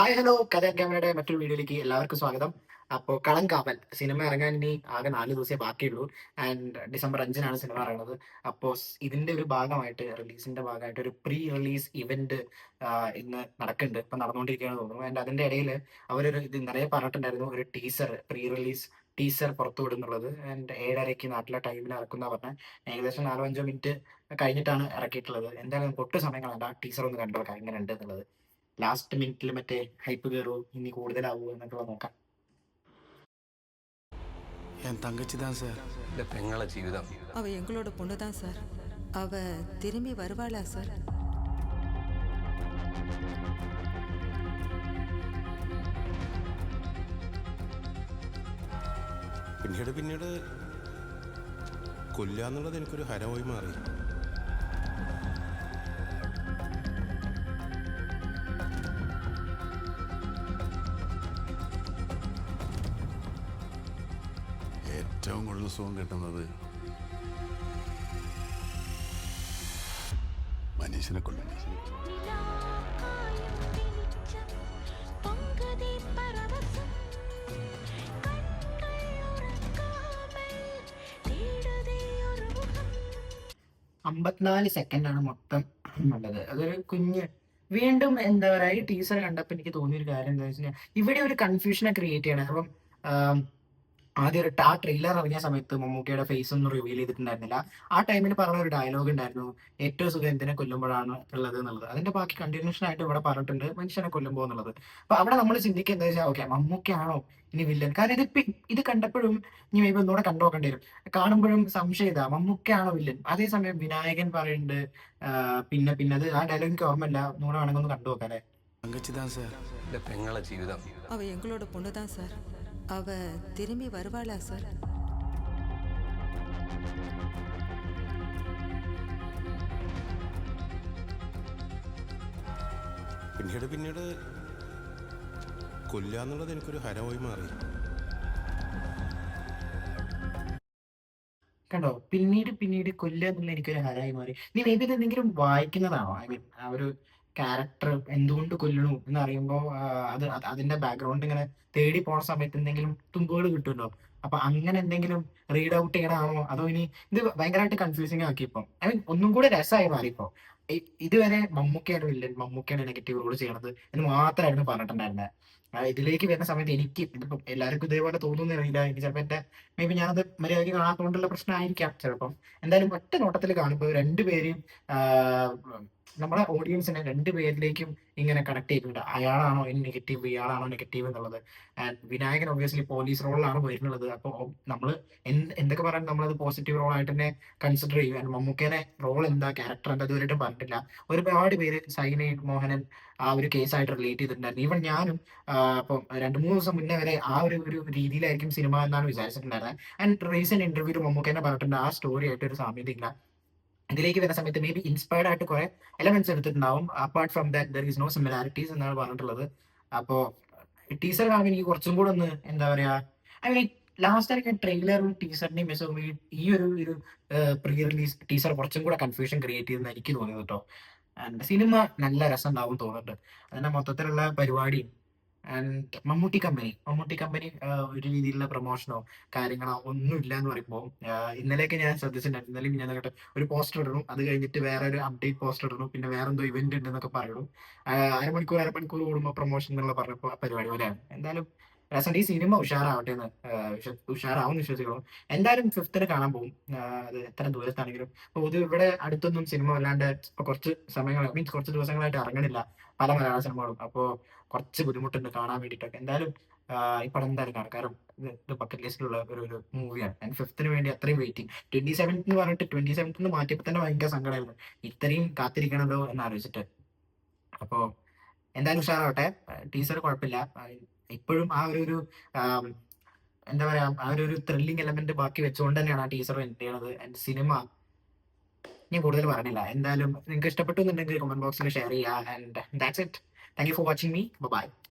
Hi hello കഥ ക്യാമറയുടെ മറ്റൊരു വീഡിയോയിലേക്ക് എല്ലാവർക്കും സ്വാഗതം. അപ്പോൾ കളങ്കാവൽ സിനിമ ഇറങ്ങാൻ ഇനി ആകെ 4 ദിവസമേ ബാക്കിയുള്ളൂ. ആൻഡ് ഡിസംബർ 5-നാണ് സിനിമ ഇറങ്ങുന്നത്. അപ്പോൾ ഇതിന്റെ ഒരു ഭാഗമായിട്ട് റിലീസിന്റെ ഭാഗമായിട്ട് ഒരു പ്രീ റിലീസ് ഇവന്റ് ഇന്ന് നടക്കുന്നുണ്ട്, ഇപ്പം നടന്നുകൊണ്ടിരിക്കുകയാണെന്ന് തോന്നുന്നു. ആൻഡ് അതിന്റെ ഇടയിൽ അവരൊരു ഇത് നിറയെ പറഞ്ഞിട്ടുണ്ടായിരുന്നു, ഒരു ടീസർ പ്രീ റിലീസ് ടീസർ പുറത്തു വിടുന്നുള്ളത്. ആൻഡ് 7:30 നാട്ടിലെ ടൈമിൽ ഇറക്കുന്ന പറഞ്ഞാൽ ഏകദേശം 4-5 മിനിറ്റ് കഴിഞ്ഞിട്ടാണ് ഇറക്കിയിട്ടുള്ളത്. എന്തായാലും നമുക്ക് ഒട്ടും സമയം കളയണ്ട, ടീസർ ഒന്ന് കണ്ടു നോക്കാം എങ്ങനെ ഉണ്ട് എന്നുള്ളത്. ലാസ്റ്റ് മിനിറ്റിൽ മറ്റേ ഹൈപ്പ് കയറുമോ, ഇനി കൂടുതലാവുമോ എന്നൊക്കെ നോക്കാം. என் தங்கச்சி தான் சார். இந்த பெங்கள ஜீவிதம் அவ எங்களோட பொண்ணு தான் சார். அவ திரும்பி வருவாளா சார்? പിന്നീട് കൊല്ലുക എന്നുള്ളത് എനിക്കൊരു ഹരമായി മാറി. ഏറ്റവും കൂടുതൽ സുഖം കിട്ടുന്നത് മനുഷ്യനെ കൊല്ലുന്നു. അമ്പത്തിനാല് സെക്കൻഡാണ് മൊത്തം ഉള്ളത്. അതൊരു കുഞ്ഞ് വീണ്ടും എന്താ പറയാ, ഈ ടീസർ കണ്ടപ്പോൾ എനിക്ക് തോന്നിയൊരു കാര്യം എന്താ വെച്ച് കഴിഞ്ഞാൽ ഇവിടെ ഒരു കൺഫ്യൂഷനെ ക്രിയേറ്റ് ചെയ്യണം. അപ്പം ആദ്യം ആ ട്രെയിലർ ഇറങ്ങിയ സമയത്ത് മമ്മൂക്കയുടെ ഫേസ് ഒന്നും റിവീൽ ചെയ്തിട്ടുണ്ടായിരുന്നില്ല. ആ ടൈമിൽ പറഞ്ഞ ഒരു ഡയലോഗ് ഉണ്ടായിരുന്നു, ഏറ്റവും സുഖം എന്തിനെ കൊല്ലുമ്പോഴാണ് ഉള്ളത് എന്നുള്ളത്. അതിന്റെ ബാക്കി കണ്ടിന്യൂഷൻ ആയിട്ട് ഇവിടെ പറഞ്ഞിട്ടുണ്ട്, മനുഷ്യനെ കൊല്ലുമ്പോൾ എന്നുള്ളത്. അപ്പൊ അവിടെ നമ്മൾ ചിന്തിക്കുക എന്താ വെച്ചാൽ, ഓക്കെ മമ്മൂക്കയാണോ ഇനി വില്ലൻ? കാരണം ഇത് കണ്ടപ്പോഴും ഇനി മേ ബി ഒന്നുകൂടെ കണ്ടു നോക്കേണ്ടി വരും. കാണുമ്പോഴും സംശയം ഇതാ, മമ്മൂക്കയാണോ വില്ലൻ? അതേസമയം വിനായകൻ പറയുന്നുണ്ട്. പിന്നെ പിന്നെ അത് ആ ഡയലോഗ് എനിക്ക് ഓർമ്മയില്ല, ഒന്നുകൂടെ വേണമെങ്കിൽ ഒന്ന് കണ്ടു നോക്കാം. തങ്കച്ചി தான் சார். இந்த பெங்கள ஜீவிதம் அவ எங்களோட பொண்ணு தான் சார். அவ திரும்பி வருவாளா சார்? പിന്നീട് കൊല്ലുക എന്നുള്ളത് എനിക്കൊരു ഹരമായി മാറി. കണ്ടോ, പിന്നീട് കൊല്ലുക എന്നുള്ള എനിക്കൊരു ഹരായി മാറി. നീ മേ ബി ഇത് എന്തെങ്കിലും വായിക്കുന്നതാണോ? ഐ മീൻ ആ ഒരു ക്യാരക്ടർ എന്തുകൊണ്ട് കൊല്ലണു എന്ന് അറിയുമ്പോൾ അതിന്റെ ബാക്ക്ഗ്രൗണ്ട് ഇങ്ങനെ തേടി പോണ സമയത്ത് എന്തെങ്കിലും തുമ്പുകൾ കിട്ടുമല്ലോ. അപ്പൊ അങ്ങനെ എന്തെങ്കിലും റീഡ് ഔട്ട് ചെയ്യണമാണോ, അതോ ഇനി ഇത് ഭയങ്കരമായിട്ട് കൺഫ്യൂസിങ് ആക്കി ഇപ്പം. ഐ മീൻ ഒന്നും കൂടെ രസമായി മാറി ഇപ്പൊ. ഇതുവരെ മമ്മൂക്കയാണ് വില്ലൻ, മമ്മൂക്കയാണ് നെഗറ്റീവ് റോൾ ചെയ്യണത് എന്ന് മാത്രമായിരുന്നു പറഞ്ഞിട്ടുണ്ടായിരുന്നത്. ഇതിലേക്ക് വരുന്ന സമയത്ത് എനിക്ക് ഇതിപ്പം എല്ലാവർക്കും ഇതേപോലെ തോന്നുന്നില്ല. എനിക്ക് ചിലപ്പോൾ എന്റെ മേ ബി ഞാനത് മര്യാദയ്ക്ക് കാണാത്തതുകൊണ്ടുള്ള പ്രശ്നമായിരിക്കാം ചിലപ്പം. എന്തായാലും ഒറ്റ നോട്ടത്തിൽ കാണുമ്പോൾ രണ്ടുപേരെയും നമ്മുടെ ഓഡിയൻസിനെ രണ്ടുപേരിലേക്കും ഇങ്ങനെ കണക്ട് ചെയ്തിട്ടുണ്ട്. അയാളാണോ നെഗറ്റീവ്, ഇയാളാണോ നെഗറ്റീവ് എന്നുള്ളത്. ആൻഡ് വിനായകൻ ഒബ്വിയസ്ലി പോലീസ് റോളിലാണ് വരുന്നത്. അപ്പോൾ നമ്മൾ എന്തൊക്കെ പറയാൻ നമ്മളത് പോസിറ്റീവ് റോൾ ആയിട്ട് തന്നെ കൺസിഡർ ചെയ്യും. ആൻഡ് മമ്മൂക്കേനെ റോൾ എന്താ, ക്യാരക്ടർ എന്താ ഇതുവരെയായിട്ടും പറഞ്ഞിട്ടില്ല. ഒരുപാട് പേര് സൈനൈഡ് മോഹനൻ ആ ഒരു കേസായിട്ട് റിലേറ്റ് ചെയ്തിട്ടുണ്ടായിരുന്നു. ഈവൻ ഞാനും അപ്പം 2-3 ദിവസം മുന്നേ വരെ ആ ഒരു രീതിയിലായിരിക്കും സിനിമ എന്നാണ് വിചാരിച്ചിട്ടുണ്ടായിരുന്നത്. ആൻഡ് റീസെന്റ് ഇന്റർവ്യൂവിൽ മമ്മൂക്കേനെ പറഞ്ഞിട്ടുണ്ട് ആ സ്റ്റോറി ആയിട്ട് ഒരു സാമ്യതയില്ല. ഇതിലേക്ക് വരുന്ന സമയത്ത് മേ ബി ഇൻസ്പയർഡ് ആയിട്ട് കുറെ എലമെന്റ്സ് എടുത്തിട്ടുണ്ടാവും. Apart from that there is no similarities എന്നാണ് പറഞ്ഞിട്ടുള്ളത്. അപ്പോ ടീസർ കാണുമ്പോൾ എനിക്ക് കുറച്ചും കൂടെ ഒന്ന് എന്താ പറയാ, ഐ മീൻ ലാസ്റ്റ് ആയിട്ട് ട്രെയിലറും ടീസറിന്റെയും മിസ് ഈ ഒരു പ്രീ റിലീസ് ടീസർ കുറച്ചും കൂടെ കൺഫ്യൂഷൻ ക്രിയേറ്റ് ചെയ്തെന്ന് എനിക്ക് തോന്നിയത് കേട്ടോ. ആൻഡ് സിനിമ നല്ല രസം ഉണ്ടാവും തോന്നുന്നുണ്ട്. അതിന്റെ മൊത്തത്തിലുള്ള പരിപാടിയും ആൻഡ് മമ്മൂട്ടി കമ്പനി ഒരു രീതിയിലുള്ള പ്രൊമോഷനോ കാര്യങ്ങളോ ഒന്നും ഇല്ല എന്ന് പറയുമ്പോൾ, ഇന്നലെയൊക്കെ ഞാൻ ശ്രദ്ധിച്ചിട്ടുണ്ടായിരുന്നു. ഇന്നലെയും ഞാൻ കേട്ടോ ഒരു പോസ്റ്റർ ഇടണം, അത് കഴിഞ്ഞിട്ട് വേറെ ഒരു അപ്ഡേറ്റ് പോസ്റ്റർ ഇടണം, പിന്നെ വേറെ എന്തോ ഇവന്റ് ഉണ്ടെന്നൊക്കെ പറയണം. അരമണിക്കൂർ കൂടുമ്പോൾ പ്രൊമോഷൻ എന്നുള്ള പറഞ്ഞപ്പോൾ പരിപാടി പോലെയാണ്. എന്തായാലും രസം, ഈ സിനിമ ഉഷാറാവട്ടെ എന്ന് ഉഷാറാവുമെന്ന് വിശ്വസിക്കണം. എന്തായാലും 5th കാണാൻ പോകും. അത് എത്ര ദൂരത്താണെങ്കിലും. അപ്പോൾ ഇത് ഇവിടെ അടുത്തൊന്നും സിനിമ അല്ലാണ്ട് ഇപ്പൊ കുറച്ച് സമയങ്ങൾ മീൻസ് കുറച്ച് ദിവസങ്ങളായിട്ട് ഇറങ്ങണില്ല പല മലയാള സിനിമകളും. അപ്പോൾ കുറച്ച് ബുദ്ധിമുട്ടുണ്ട് കാണാൻ വേണ്ടിയിട്ടൊക്കെ. എന്തായാലും ഈ പടം എന്തായാലും കാണാം, കാരണം ഇത് ബക്കറ്റ് ലിസ്റ്റിലുള്ള ഒരു മൂവിയാണ്. ആൻഡ് 5th വേണ്ടി അത്രയും വെയിറ്റിംഗ്. 27th എന്ന് പറഞ്ഞിട്ട് 27th മാറ്റിയപ്പോൾ തന്നെ ഭയങ്കര സങ്കടമായിരുന്നു, ഇത്രയും കാത്തിരിക്കണല്ലോ എന്ന് ആലോചിച്ചിട്ട്. അപ്പോൾ എന്തായാലും ഉഷാറാവട്ടെ. ടീച്ചർ കുഴപ്പമില്ല. ഇപ്പോഴും ആ ഒരു എന്താ പറയാ, ആ ഒരു ത്രില്ലിംഗ് എലമെന്റ് ബാക്കി വെച്ചുകൊണ്ട് തന്നെയാണ് ആ ടീച്ചർ എൻഡ് ചെയ്യണത്. ആൻഡ് സിനിമ ഞാൻ കൂടുതൽ പറഞ്ഞില്ല. എന്തായാലും നിങ്ങൾക്ക് ഇഷ്ടപ്പെട്ടു എന്നുണ്ടെങ്കിൽ കമന്റ് ബോക്സിൽ ഷെയർ ചെയ്യുക. And that's it. Thank you for watching me. By.